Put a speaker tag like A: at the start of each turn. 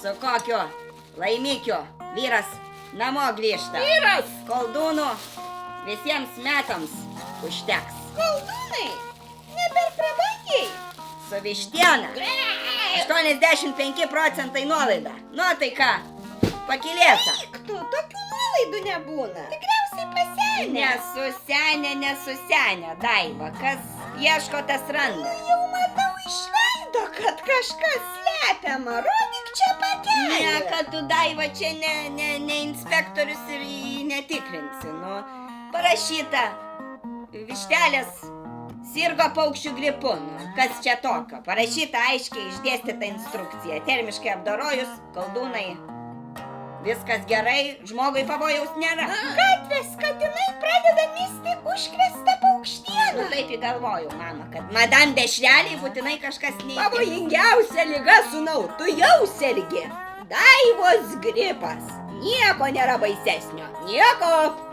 A: Su kokiu laimikiu vyras namo grįžta.
B: Vyras!
A: Koldūnų visiems metams užteks.
B: Koldūnai! Ne per prabangiai!
A: Su vištiena 85 procentai nuolaida. Nuotaika pakilėta.
B: Tu, tokių nuolaidų nebūna. Tikriausiai pasenę.
A: Nesusenę, Daiva. Kas ieško, tas randa.
B: Jau matau išleido, kad kažkas slepiama. Rodyk čia pakelį.
A: Ne, kad tu, Daiva, čia ne inspektorius ir netikrinsi. Nu, parašyta, vištelės sirgo paukščių gripu. Nu, kas čia tokio? Parašyta aiškiai išdėstyta instrukcija. Termiškai apdorojus, koldūnai. Viskas gerai, žmogui pavojaus nėra.
B: Gatvės katinai pradeda misti užkrėstą paukštieną.
A: Nu, taip įgalvojau, mama, kad madam dešreliai būtinai kažkas neįtikė.
B: Pavojingiausia liga, sūnau, tu jau sergi. Daivos gripas. Nieko nėra baisesnio. Nieko.